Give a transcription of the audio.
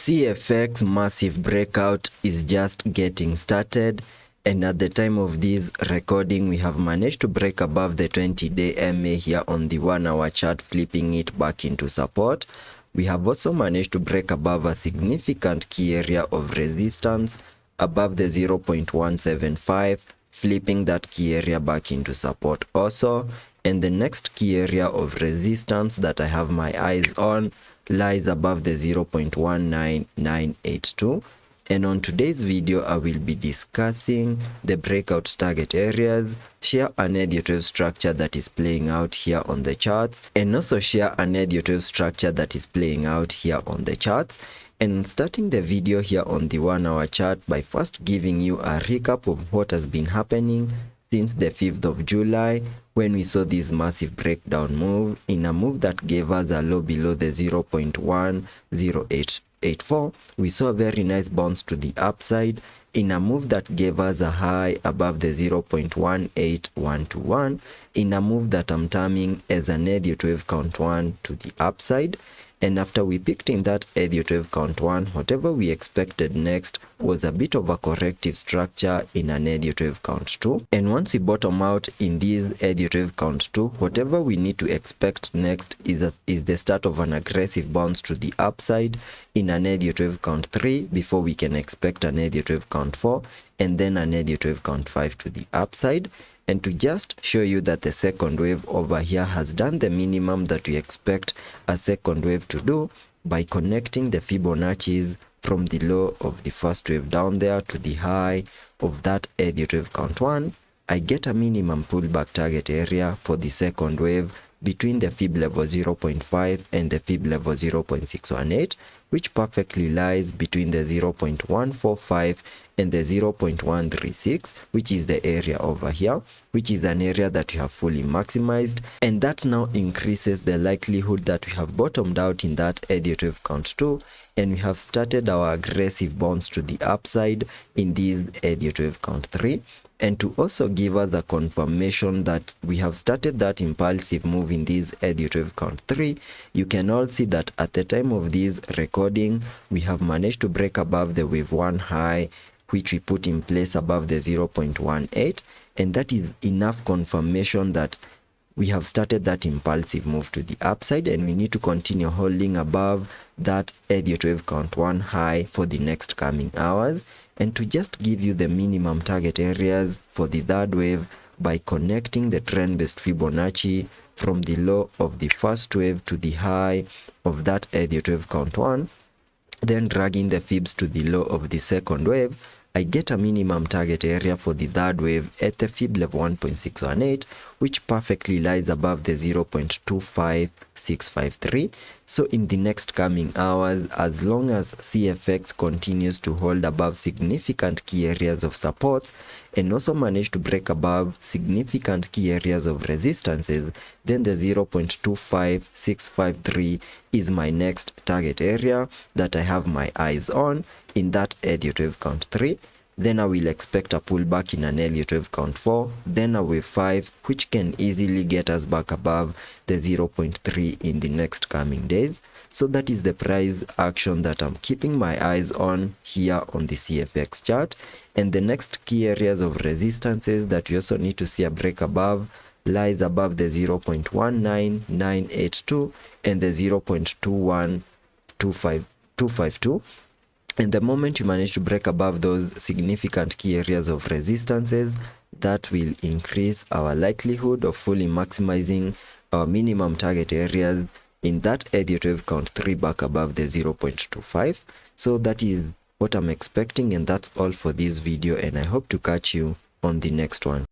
CFX massive breakout is just getting started, and at the time of this recording we have managed to break above the 20-day MA here on the 1-hour chart, flipping it back into support. We have also managed to break above a significant key area of resistance above the 0.175, flipping that key area back into support also. And the next key area of resistance that I have my eyes on lies above the 0.19982. And on today's video I will be discussing the breakout target areas, share an Elliot wave structure that is playing out here on the charts, and also share an Elliot wave structure that is playing out here on the charts. And starting the video here on the 1-hour chart by first giving you a recap of what has been happening since the 5th of July, when we saw this massive breakdown move, in a move that gave us a low below the 0.10884. We saw a very nice bounce to the upside in a move that gave us a high above the 0.18121, in a move that I'm terming as an Elliot wave count 1 to the upside. And after we picked in that Elliot wave count 1, whatever we expected next was a bit of a corrective structure in an Elliot wave count 2. And once we bottom out in this Elliot wave count 2, whatever we need to expect next is the start of an aggressive bounce to the upside in an Elliot wave count 3 before we can expect an Elliot wave count 4 and then an Elliot wave count 5 to the upside. And to just show you that the second wave over here has done the minimum that we expect a second wave to do by connecting the Fibonacci's from the low of the first wave down there to the high of that Elliot wave count 1, I get a minimum pullback target area for the second wave between the fib level 0.5 and the fib level 0.618, which perfectly lies between the 0.145 and the 0.136, which is the area over here, which is an area that we have fully maximized, and that now increases the likelihood that we have bottomed out in that Elliot wave count 2 and we have started our aggressive bounce to the upside in this Elliot wave count 3. And to also give us a confirmation that we have started that impulsive move in this Elliot wave count 3, you can all see that at the time of this recording we have managed to break above the wave 1 high, which we put in place above the 0.18, and that is enough confirmation that we have started that impulsive move to the upside, and we need to continue holding above that Elliot wave count 1 high for the next coming hours. And to just give you the minimum target areas for the third wave by connecting the trend-based Fibonacci from the low of the first wave to the high of that Elliot wave count 1, then dragging the fibs to the low of the second wave, I get a minimum target area for the third wave at the fib level 1.618, which perfectly lies above the 0.25653. So in the next coming hours, as long as CFX continues to hold above significant key areas of support and also manage to break above significant key areas of resistances, then the 0.25653 is my next target area that I have my eyes on in that Elliot wave count 3. Then I will expect a pullback in an Elliot wave count 4, then a wave 5, which can easily get us back above the 0.3 in the next coming days. So that is the price action that I'm keeping my eyes on here on the CFX chart. And the next key areas of resistances that we also need to see a break above lies above the 0.19982 and the 0.21252. And the moment you manage to break above those significant key areas of resistances, that will increase our likelihood of fully maximizing our minimum target areas in that Elliot wave count 3 back above the 0.25. So that is what I'm expecting, and that's all for this video, and I hope to catch you on the next one.